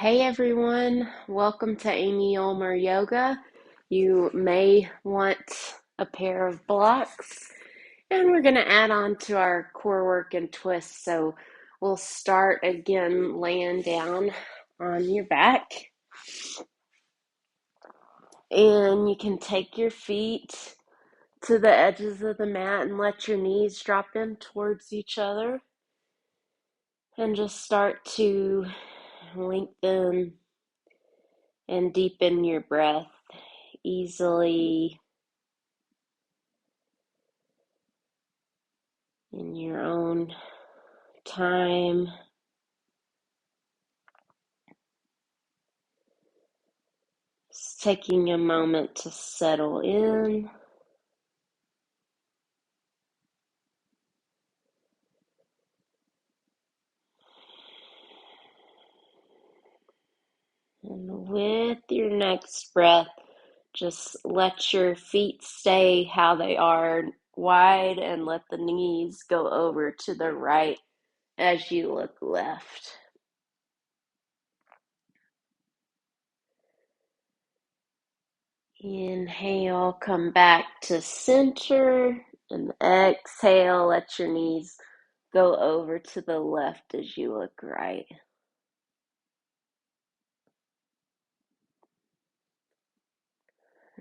Hey everyone, welcome to Amy Ulmer Yoga. You may want a pair of blocks, and we're going to add on to our core work and twist. So we'll start again laying down on your back, and you can take your feet to the edges of the mat and let your knees drop in towards each other, and just start to lengthen and deepen your breath easily in your own time. Just taking a moment to settle in. And with your next breath, just let your feet stay how they are, wide, and let the knees go over to the right as you look left. Inhale, come back to center, and exhale, let your knees go over to the left as you look right.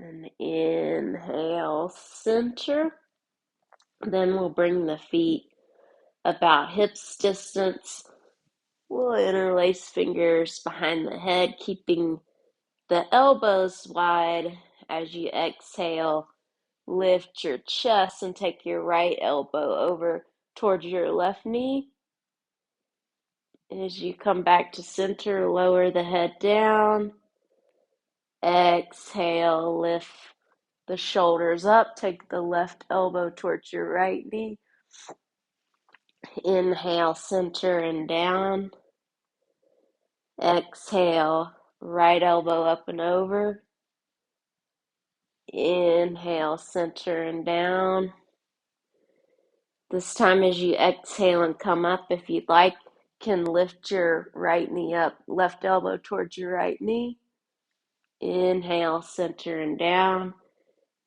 And inhale, center. Then we'll bring the feet about hips distance. We'll interlace fingers behind the head, keeping the elbows wide. As you exhale, lift your chest and take your right elbow over towards your left knee. As you come back to center, lower the head down. Exhale, lift the shoulders up. Take the left elbow towards your right knee. Inhale, center and down. Exhale, right elbow up and over. Inhale, center and down. This time as you exhale and come up, if you'd like, can lift your right knee up, left elbow towards your right knee. Inhale, center and down.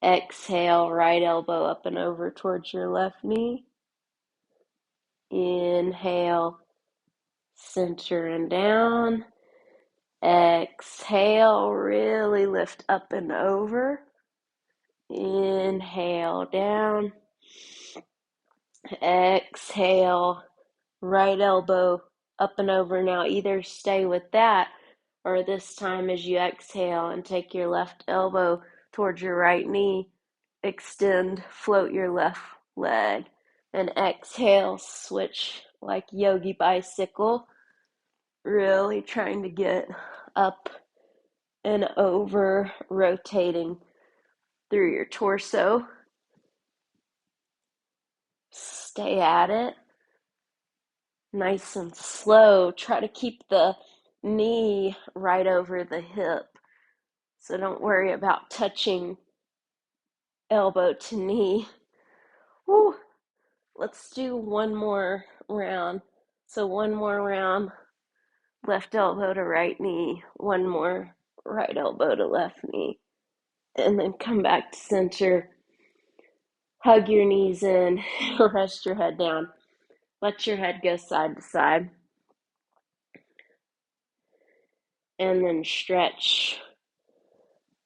Exhale, right elbow up and over towards your left knee. Inhale, center and down. Exhale, really lift up and over. Inhale, down. Exhale, right elbow up and over. Now either stay with that, or this time as you exhale and take your left elbow towards your right knee, extend, float your left leg. And exhale, switch like yogi bicycle, really trying to get up and over, rotating through your torso. Stay at it. Nice and slow. Try to keep the knee right over the hip. So don't worry about touching elbow to knee. Woo. Let's do one more round. So one more round, left elbow to right knee. One more, right elbow to left knee. And then come back to center. Hug your knees in, rest your head down. Let your head go side to side. And then stretch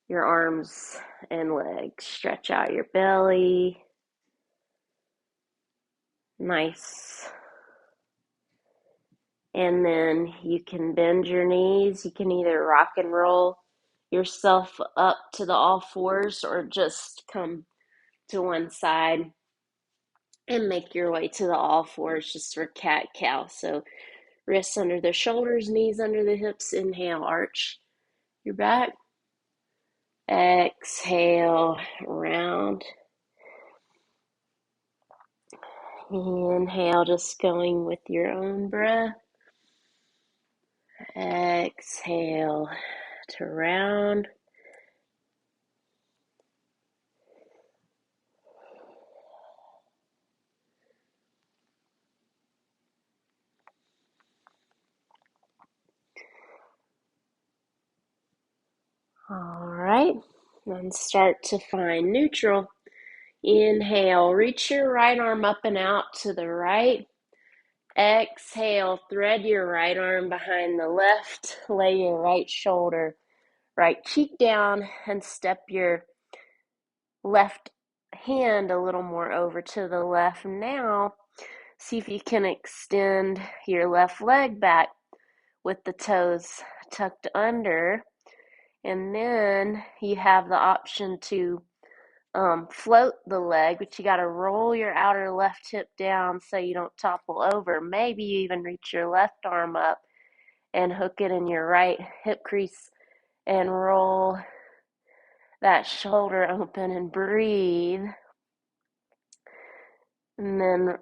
your arms and legs. Stretch out your belly. Nice. And then you can bend your knees. You can either rock and roll yourself up to the all fours or just come to one side and make your way to the all fours just for cat cow. So wrists under the shoulders, knees under the hips. Inhale, arch your back. Exhale, round. Inhale, just going with your own breath. Exhale to round. All right, then start to find neutral. Inhale, reach your right arm up and out to the right. Exhale, thread your right arm behind the left, lay your right shoulder, right cheek down, and step your left hand a little more over to the left. Now, see if you can extend your left leg back with the toes tucked under. And then you have the option to float the leg, but you got to roll your outer left hip down so you don't topple over. Maybe you even reach your left arm up and hook it in your right hip crease and roll that shoulder open and breathe. And then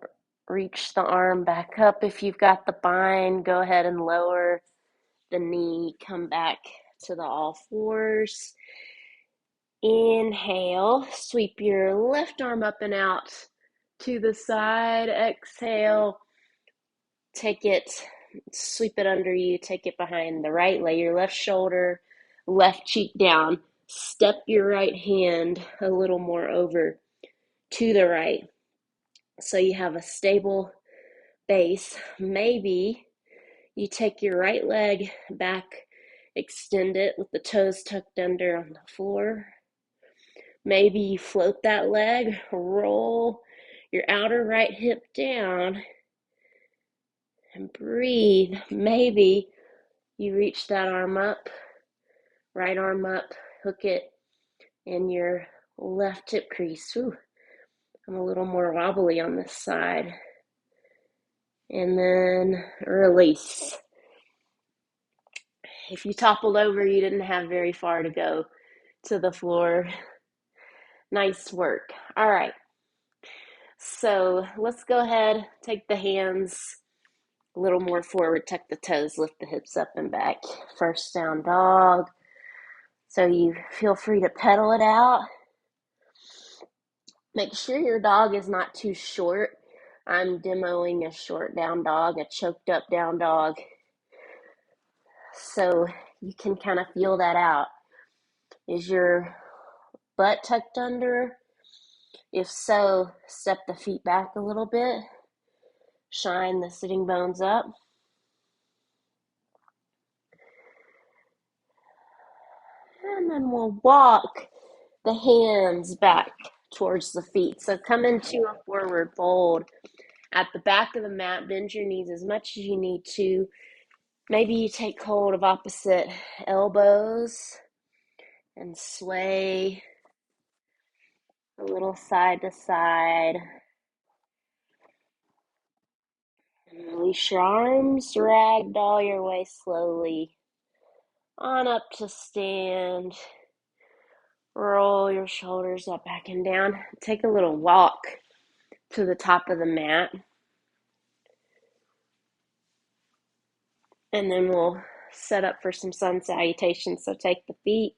reach the arm back up. If you've got the bind, go ahead and lower the knee. Come back to the all fours. Inhale, sweep your left arm up and out to the side. Exhale, take it, sweep it under you, take it behind the right, lay your left shoulder, left cheek down. Step your right hand a little more over to the right so you have a stable base. Maybe you take your right leg back, extend it with the toes tucked under on the floor. Maybe you float that leg, roll your outer right hip down, and breathe. Maybe you reach that arm up, right arm up, hook it in your left hip crease. Ooh, I'm a little more wobbly on this side. And then release. If you toppled over, you didn't have very far to go to the floor. Nice work. All right. So let's go ahead, take the hands a little more forward, tuck the toes, lift the hips up and back. First down dog. So you feel free to pedal it out. Make sure your dog is not too short. I'm demoing a short down dog, a choked up down dog. So you can kind of feel that out. Is your butt tucked under? If so, step the feet back a little bit. Shine the sitting bones up. And then we'll walk the hands back towards the feet. So come into a forward fold. At the back of the mat, bend your knees as much as you need to. Maybe you take hold of opposite elbows and sway a little side to side. And release your arms, ragdoll your way slowly on up to stand. Roll your shoulders up, back and down. Take a little walk to the top of the mat. And then we'll set up for some sun salutations. So take the feet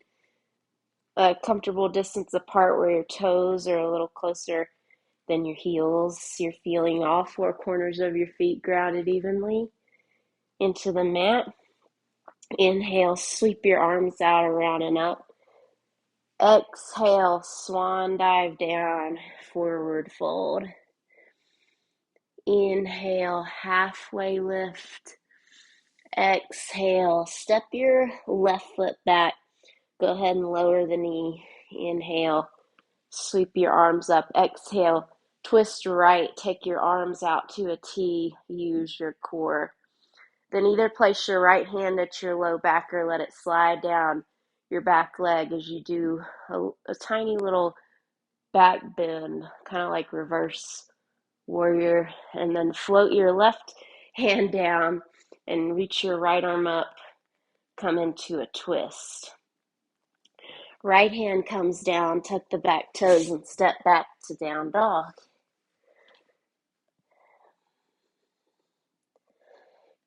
a comfortable distance apart where your toes are a little closer than your heels. You're feeling all four corners of your feet grounded evenly into the mat. Inhale, sweep your arms out around and up. Exhale, swan dive down, forward fold. Inhale, halfway lift. Exhale, step your left foot back. Go ahead and lower the knee. Inhale, sweep your arms up. Exhale, twist right. Take your arms out to a T. Use your core. Then either place your right hand at your low back or let it slide down your back leg as you do a tiny little back bend, kind of like reverse warrior. And then float your left hand down and reach your right arm up. Come into a twist. Right hand comes down, tuck the back toes and step back to down dog.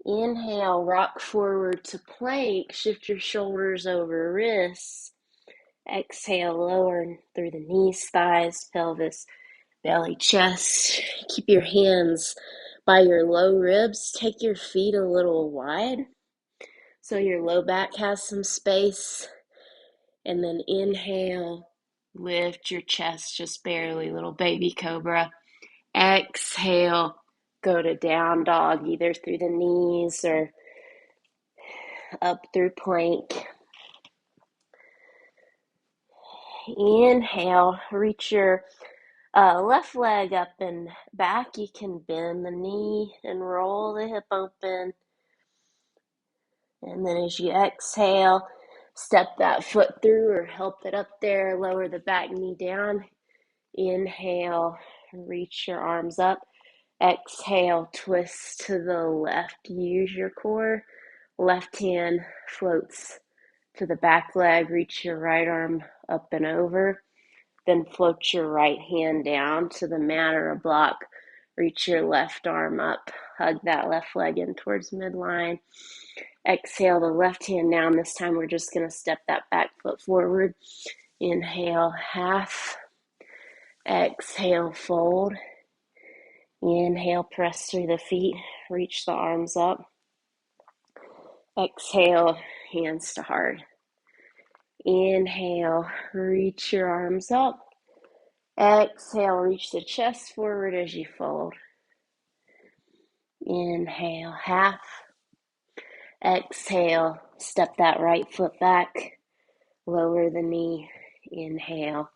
Inhale, rock forward to plank, shift your shoulders over wrists. Exhale, lower through the knees, thighs, pelvis, belly, chest. Keep your hands by your low ribs. Take your feet a little wide so your low back has some space. And then inhale, lift your chest just barely, little baby cobra. Exhale, go to down dog, either through the knees or up through plank. Inhale, reach your left leg up and back. You can bend the knee and roll the hip open. And then as you exhale, step that foot through or help it up there. Lower the back knee down. Inhale, reach your arms up. Exhale, twist to the left. Use your core. Left hand floats to the back leg. Reach your right arm up and over. Then float your right hand down to the mat or a block. Reach your left arm up. Hug that left leg in towards midline. Exhale the left hand down. This time we're just going to step that back foot forward. Inhale, half. Exhale, fold. Inhale, press through the feet. Reach the arms up. Exhale, hands to heart. Inhale, reach your arms up. Exhale, reach the chest forward as you fold. Inhale, half. Exhale, step that right foot back. Lower the knee. Inhale,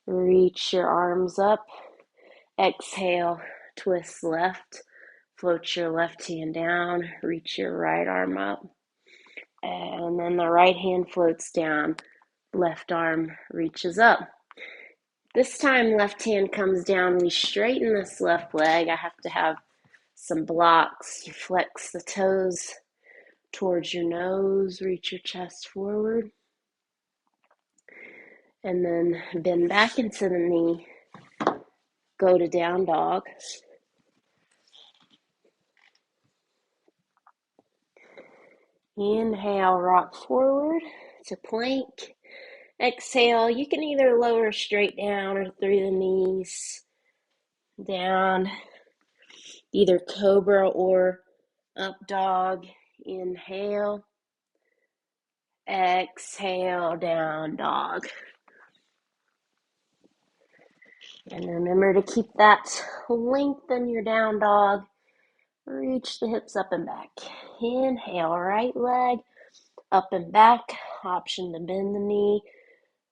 reach your arms up. Exhale, twist left. Float your left hand down. Reach your right arm up. And then the right hand floats down. Left arm reaches up. This time, left hand comes down. We straighten this left leg. I have to have some blocks. You flex the toes towards your nose. Reach your chest forward. And then bend back into the knee. Go to down dog. Inhale, rock forward to plank. Exhale, you can either lower straight down or through the knees. Down, either cobra or up dog. Inhale. Exhale, down dog. And remember to keep that length in your down dog. Reach the hips up and back. Inhale, right leg up and back. Option to bend the knee.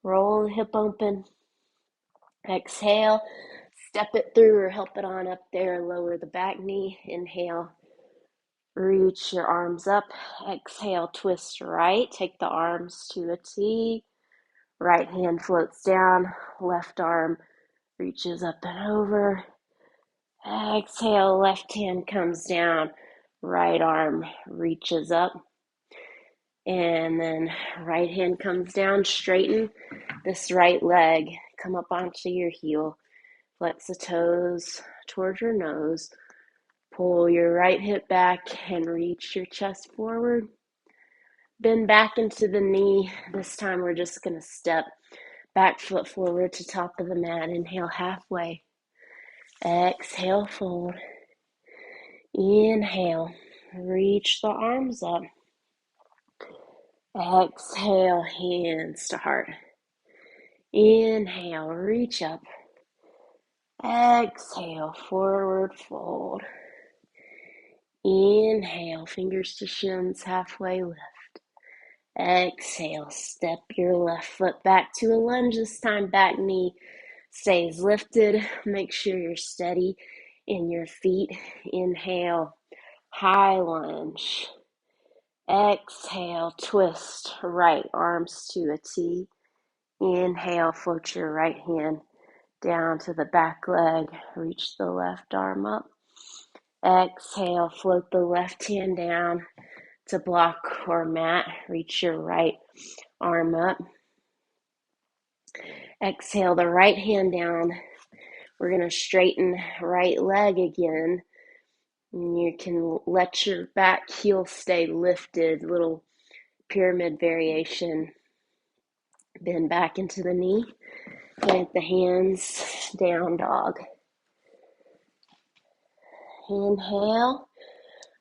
Roll the hip open. Exhale, step it through or help it on up there. Lower the back knee. Inhale, reach your arms up. Exhale, twist right. Take the arms to a T. Right hand floats down. Left arm reaches up and over. Exhale, left hand comes down. Right arm reaches up. And then right hand comes down. Straighten this right leg. Come up onto your heel. Flex the toes towards your nose. Pull your right hip back and reach your chest forward. Bend back into the knee. This time we're just going to step back foot forward to top of the mat. Inhale halfway. Exhale, fold. Inhale, reach the arms up. Exhale, hands to heart. Inhale, reach up. Exhale, forward fold. Inhale, fingers to shins, halfway lift. Exhale, step your left foot back to a lunge. This time, back knee stays lifted. Make sure you're steady in your feet. Inhale, high lunge. Exhale, twist right arms to a T. Inhale, float your right hand down to the back leg. Reach the left arm up. Exhale, float the left hand down to block or mat. Reach your right arm up. Exhale the right hand down. We're going to straighten right leg again. And you can let your back heel stay lifted. Little pyramid variation. Bend back into the knee. Plant the hands, down dog. Inhale,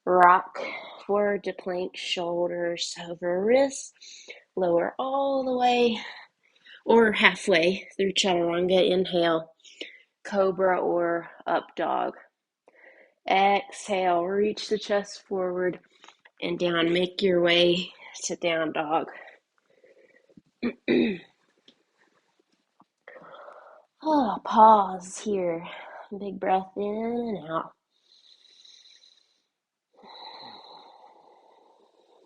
rock forward to plank, shoulders over wrists. Lower all the way or halfway through chaturanga. Inhale, cobra or up dog. Exhale, reach the chest forward and down. Make your way to down dog. Pause here. Big breath in and out.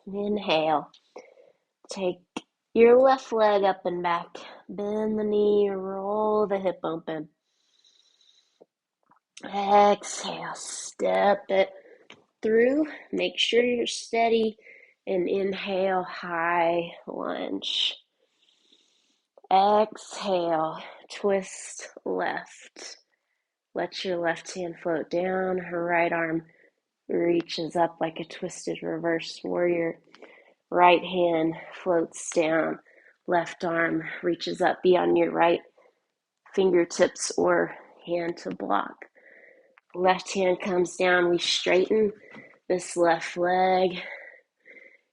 Inhale. Take your left leg up and back. Bend the knee, roll the hip open. Exhale, step it through. Make sure you're steady. And inhale, high lunge. Exhale, twist left. Let your left hand float down. Her right arm reaches up like a twisted reverse warrior. Right hand floats down. Left arm reaches up beyond your right fingertips or hand to block. Left hand comes down. We straighten this left leg.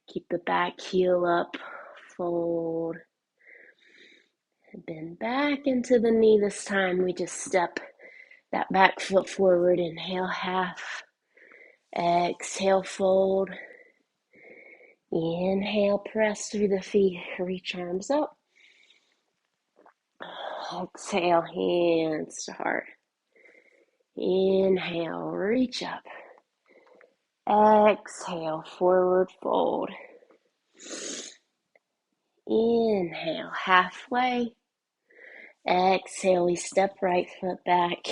Keep the back heel up. Fold. Bend back into the knee this time. We just step that back foot forward. Inhale, half. Exhale, fold. Inhale, press through the feet. Reach arms up. Exhale, hands to heart. Inhale, reach up. Exhale, forward fold. Inhale, halfway. Exhale, we step right foot back.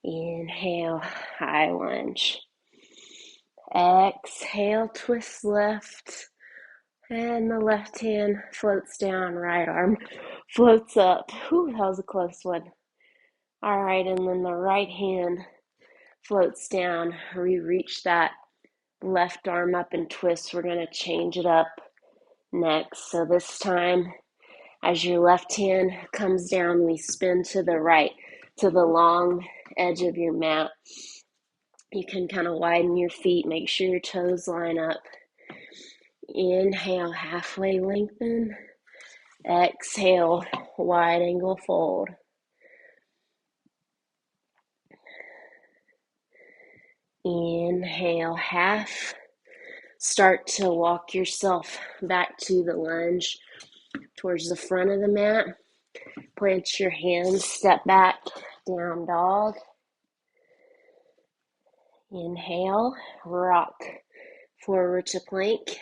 Inhale, high lunge. Exhale, twist left. And the left hand floats down, right arm floats up. Whew, that was a close one. All right, and then the right hand floats down. We reach that left arm up and twist. We're going to change it up next. So this time, as your left hand comes down, we spin to the right, to the long edge of your mat. You can kind of widen your feet, make sure your toes line up. Inhale, halfway lengthen. Exhale, wide angle fold. Inhale, half. Start to walk yourself back to the lunge towards the front of the mat. Plant your hands, step back, down dog. Inhale, rock forward to plank.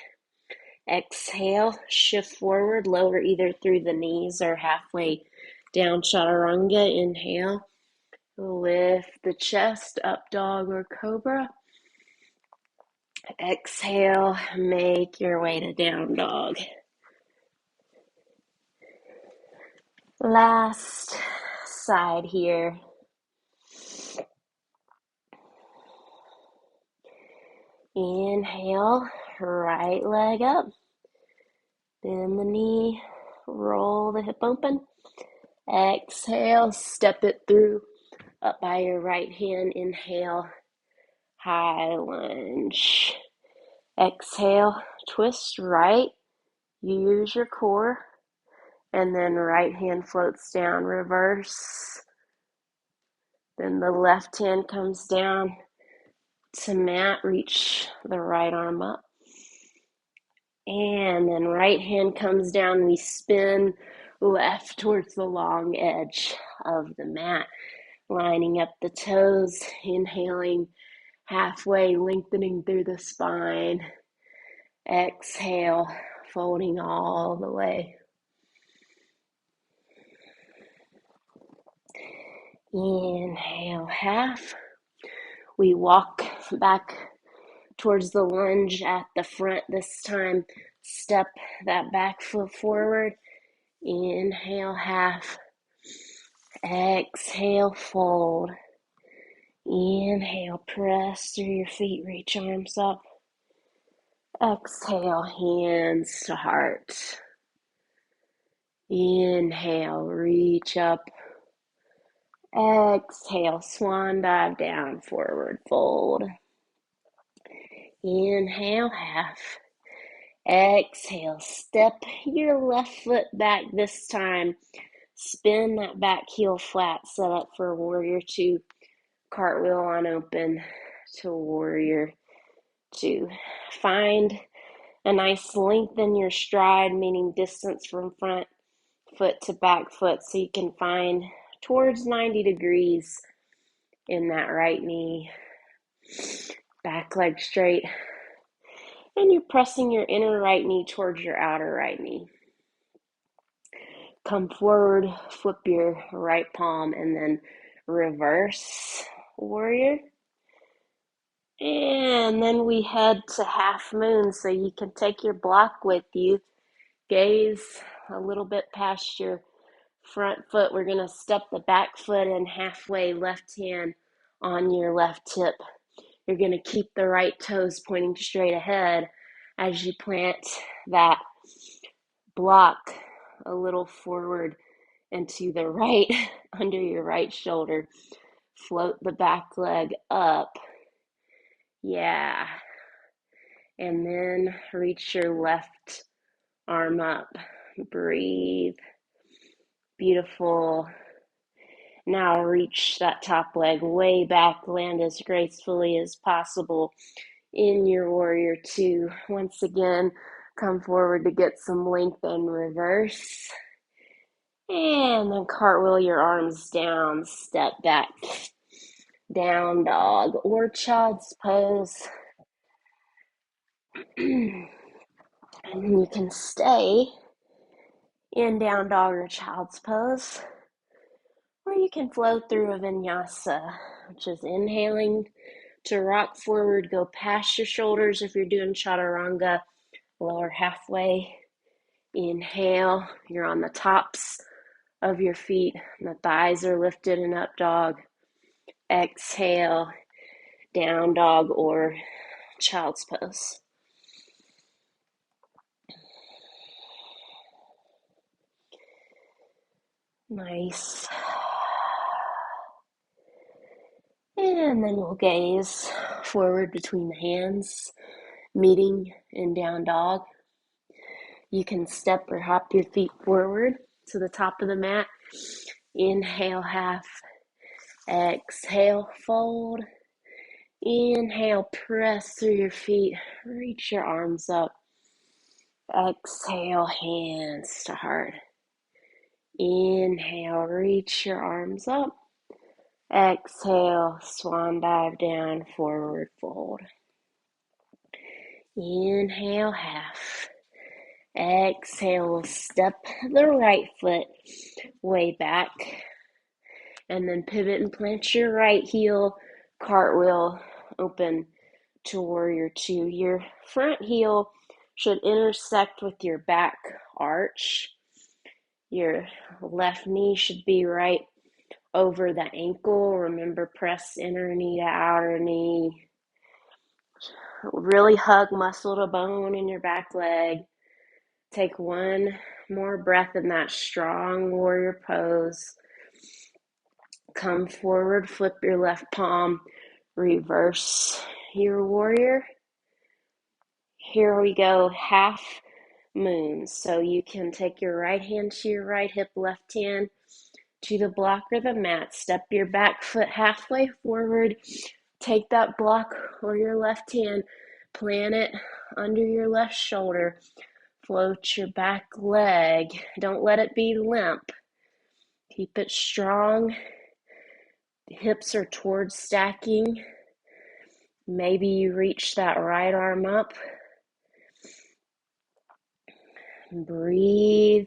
Exhale, shift forward, lower either through the knees or halfway down chaturanga. Inhale, lift the chest, up dog or cobra. Exhale, make your way to down dog. Last side here. Inhale, right leg up. Bend the knee, roll the hip open. Exhale, step it through up by your right hand. Inhale, high lunge. Exhale, twist right. Use your core. And then right hand floats down, reverse. Then the left hand comes down to mat. Reach the right arm up. And then right hand comes down. We spin left towards the long edge of the mat. Lining up the toes. Inhaling halfway, lengthening through the spine. Exhale, folding all the way. Inhale, half. We walk back towards the lunge at the front this time. Step that back foot forward. Inhale, half. Exhale, fold. Inhale, press through your feet, reach arms up. Exhale, hands to heart. Inhale, reach up. Exhale, swan dive down, forward fold. Inhale, half. Exhale, step your left foot back this time. Spin that back heel flat, set up for warrior two. Cartwheel on open to warrior two. Find a nice length in your stride, meaning distance from front foot to back foot, so you can find towards 90 degrees in that right knee. Back leg straight. And you're pressing your inner right knee towards your outer right knee. Come forward, flip your right palm, and then reverse warrior. And then we head to half moon, so you can take your block with you. Gaze a little bit past your front foot. We're going to step the back foot in halfway, left hand on your left hip. You're going to keep the right toes pointing straight ahead as you plant that block a little forward and to the right under your right shoulder. Float the back leg up. Yeah. And then reach your left arm up. Breathe. Beautiful. Now reach that top leg way back. Land as gracefully as possible in your warrior two. Once again, come forward to get some length and reverse. And then cartwheel your arms down, step back, down dog or child's pose. And you can stay in down dog or child's pose, or you can flow through a vinyasa, which is inhaling to rock forward, go past your shoulders if you're doing chaturanga, lower halfway. Inhale, you're on the tops of your feet, and the thighs are lifted in up dog. Exhale, down dog or child's pose. Nice. And then we'll gaze forward between the hands, meeting in down dog. You can step or hop your feet forward to the top of the mat. Inhale, half. Exhale, fold. Inhale, press through your feet. Reach your arms up. Exhale, hands to heart. Inhale, reach your arms up. Exhale, swan dive down, forward fold. Inhale, half. Exhale, step the right foot way back. And then pivot and plant your right heel, cartwheel open to warrior two. Your front heel should intersect with your back arch. Your left knee should be right over the ankle. Remember, press inner knee to outer knee. Really hug muscle to bone in your back leg. Take one more breath in that strong warrior pose. Come forward, flip your left palm, reverse your warrior. Here we go, half moon. So you can take your right hand to your right hip, left hand to the block or the mat. Step your back foot halfway forward. Take that block or your left hand, plant it under your left shoulder. Float your back leg. Don't let it be limp. Keep it strong. The hips are towards stacking. Maybe you reach that right arm up. Breathe.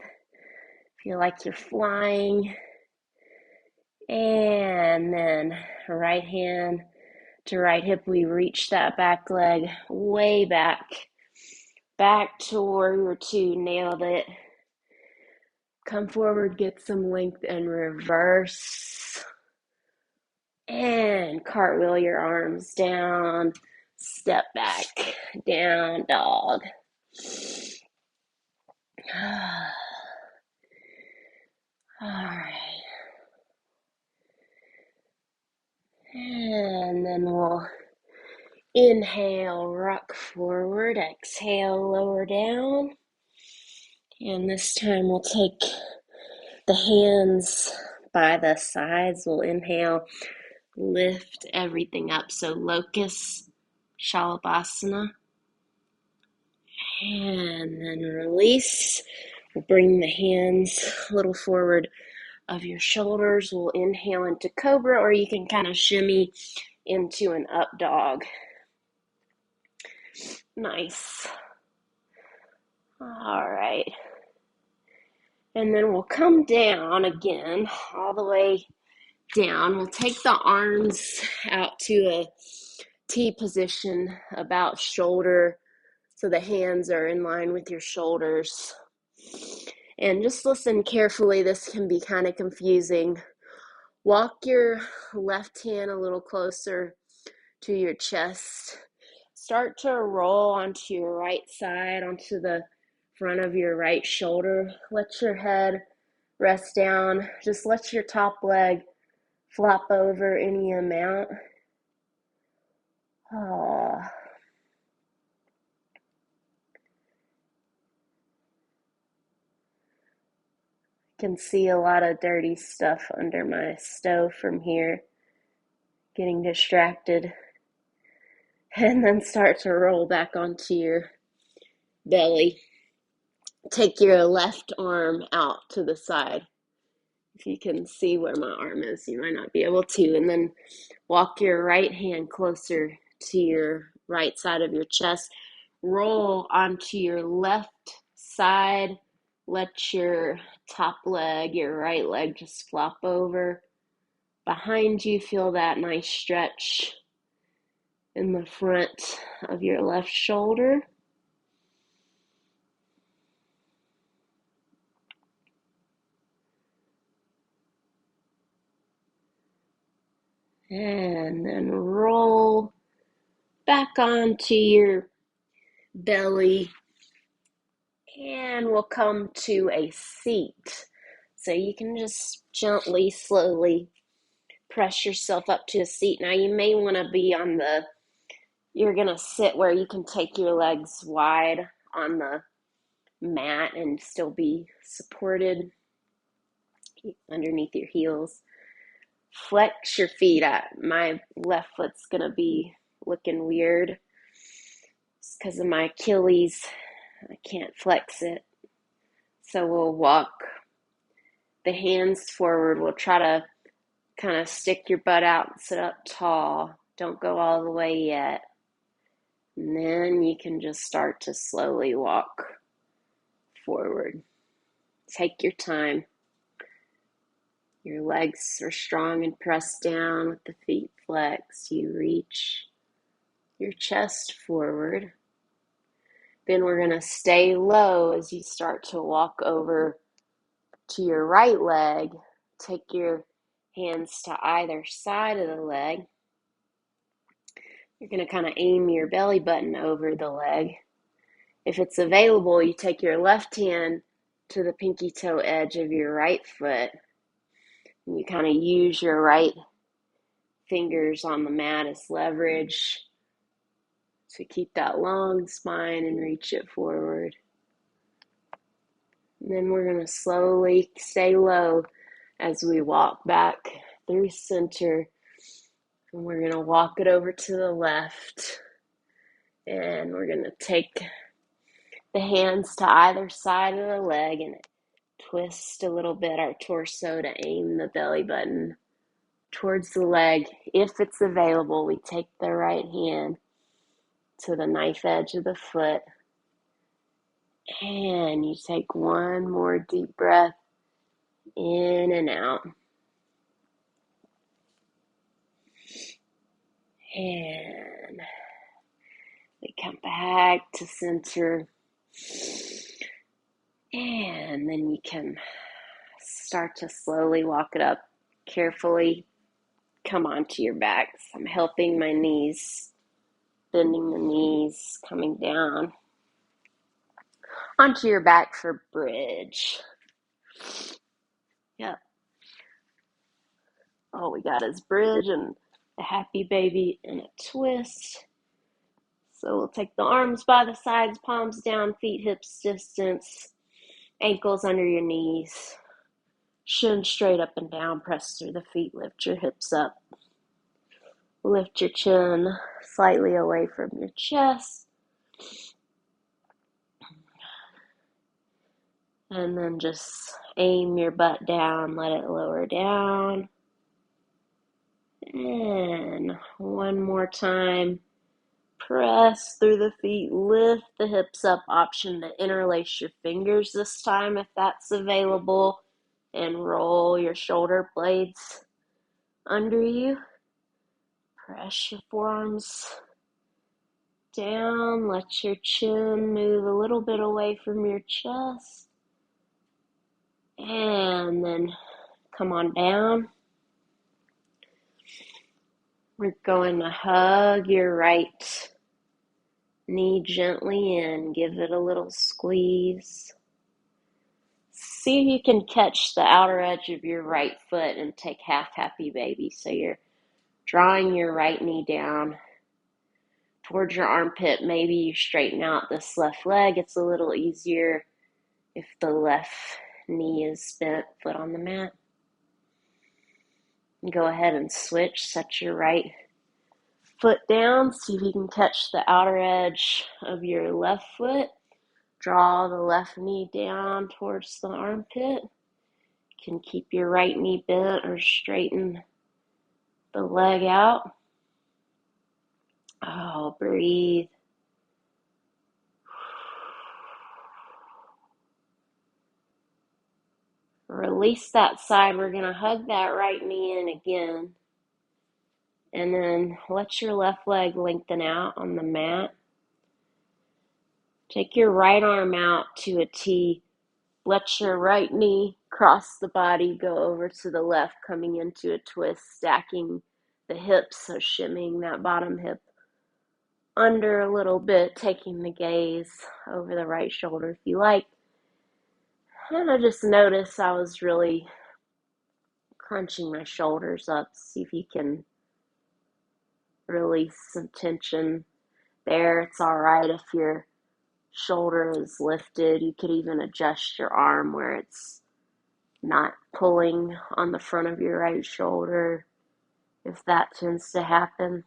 Feel like you're flying. And then right hand to right hip, we reach that back leg way back. Back to warrior two. Nailed it. Come forward, get some length and reverse. And cartwheel your arms down. Step back. Down dog. All right. And then we'll Inhale, rock forward. Exhale, lower down. And this time we'll take the hands by the sides. We'll inhale, lift everything up. So locust, shalabhasana. And then release. We'll bring the hands a little forward of your shoulders. We'll inhale into cobra, or you can kind of shimmy into an up dog. Nice. All right. And then we'll come down again, all the way down. We'll take the arms out to a T position, about shoulder, so the hands are in line with your shoulders. And just listen carefully. This can be kind of confusing. Walk your left hand a little closer to your chest. Start to roll onto your right side, onto the front of your right shoulder. Let your head rest down. Just let your top leg flop over any amount. Oh. Can see a lot of dirty stuff under my stove from here. Getting distracted. And then start to roll back onto your belly. Take your left arm out to the side. If you can see where my arm is, you might not be able to. And then walk your right hand closer to your right side of your chest. Roll onto your left side. Let your top leg, your right leg, just flop over. Behind you, feel that nice stretch in the front of your left shoulder. And then roll back onto your belly. And we'll come to a seat. So you can just gently, slowly press yourself up to a seat. Now you may want to be you're going to sit where you can take your legs wide on the mat and still be supported underneath your heels. Flex your feet. My left foot's going to be looking weird. It's because of my Achilles. I can't flex it. So we'll walk the hands forward. We'll try to kind of stick your butt out and sit up tall. Don't go all the way yet. And then you can just start to slowly walk forward. Take your time. Your legs are strong and pressed down with the feet flexed. You reach your chest forward. Then we're going to stay low as you start to walk over to your right leg. Take your hands to either side of the leg. You're going to kind of aim your belly button over the leg. If it's available, you take your left hand to the pinky toe edge of your right foot. And you kind of use your right fingers on the mat as leverage to keep that long spine and reach it forward. And then we're going to slowly stay low as we walk back through center. And we're going to walk it over to the left. And we're going to take the hands to either side of the leg and twist a little bit our torso to aim the belly button towards the leg. If it's available, we take the right hand to the knife edge of the foot. And you take one more deep breath in and out. And we come back to center. And then you can start to slowly walk it up. Carefully come onto your back. So I'm helping my knees, bending the knees, coming down onto your back for bridge. Yep. All we got is bridge and a happy baby and a twist. So we'll take the arms by the sides, palms down, feet hips distance, ankles under your knees, shin straight up and down, press through the feet, lift your hips up. Lift your chin slightly away from your chest. And then just aim your butt down, let it lower down. And one more time. Press through the feet, lift the hips up, option to interlace your fingers this time if that's available, and roll your shoulder blades under you. Press your forearms down, let your chin move a little bit away from your chest, and then come on down. We're going to hug your right knee gently in, give it a little squeeze. See if you can catch the outer edge of your right foot and take half happy baby. So you're drawing your right knee down towards your armpit. Maybe you straighten out this left leg. It's a little easier if the left knee is bent, foot on the mat. Go ahead and switch. Set your right foot down. See if you can catch the outer edge of your left foot. Draw the left knee down towards the armpit. You can keep your right knee bent or straighten the leg out. Oh, breathe. Release that side. We're going to hug that right knee in again. And then let your left leg lengthen out on the mat. Take your right arm out to a T. Let your right knee cross the body, go over to the left, coming into a twist, stacking the hips, so shimmying that bottom hip under a little bit, taking the gaze over the right shoulder if you like. And I just noticed I was really crunching my shoulders up. See if you can release some tension there. It's all right if your shoulder is lifted. You could even adjust your arm where it's not pulling on the front of your right shoulder if that tends to happen.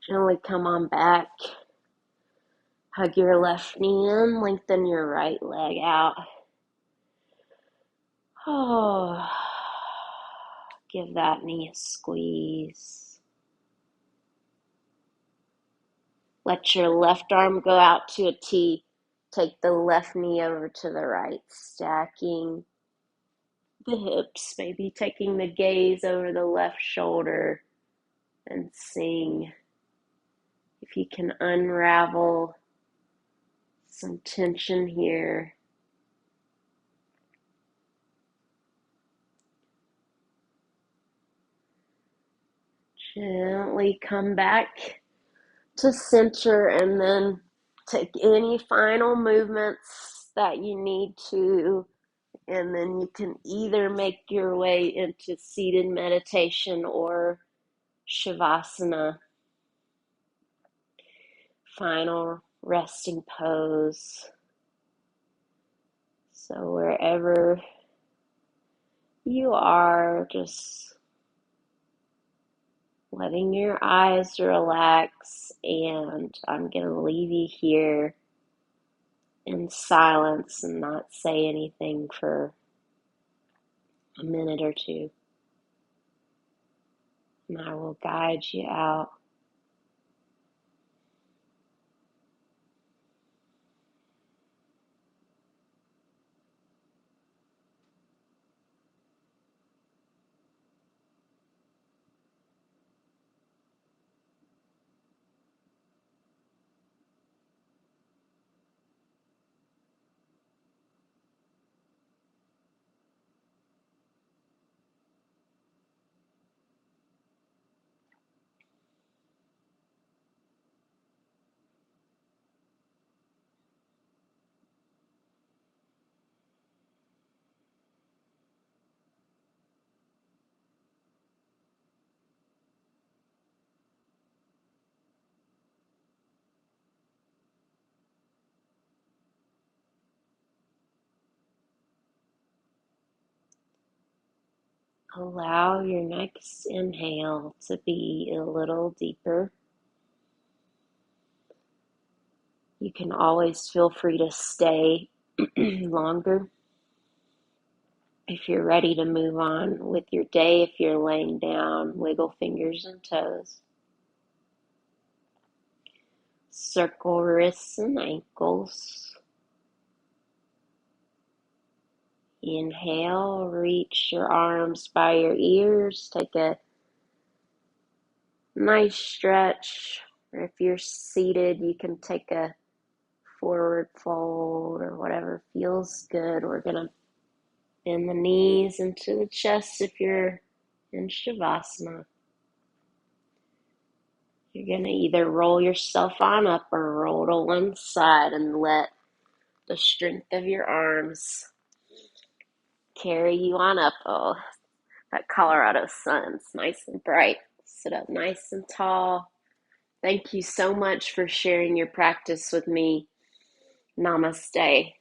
Gently come on back. Hug your left knee in, lengthen your right leg out. Oh, give that knee a squeeze. Let your left arm go out to a T. Take the left knee over to the right, stacking the hips, maybe taking the gaze over the left shoulder and seeing if you can unravel some tension here. Gently come back to center and then take any final movements that you need to, and then you can either make your way into seated meditation or Shavasana, final resting pose. So wherever you are, just letting your eyes relax, and I'm going to leave you here in silence and not say anything for a minute or two. And I will guide you out. Allow your next inhale to be a little deeper. You can always feel free to stay longer. If you're ready to move on with your day, if you're laying down, wiggle fingers and toes. Circle wrists and ankles. Inhale, reach your arms by your ears. Take a nice stretch. Or if you're seated, you can take a forward fold or whatever feels good. We're going to bend the knees into the chest if you're in Shavasana. You're going to either roll yourself on up or roll to one side and let the strength of your arms carry you on up. Oh, that Colorado sun's nice and bright. Sit up nice and tall. Thank you so much for sharing your practice with me. Namaste.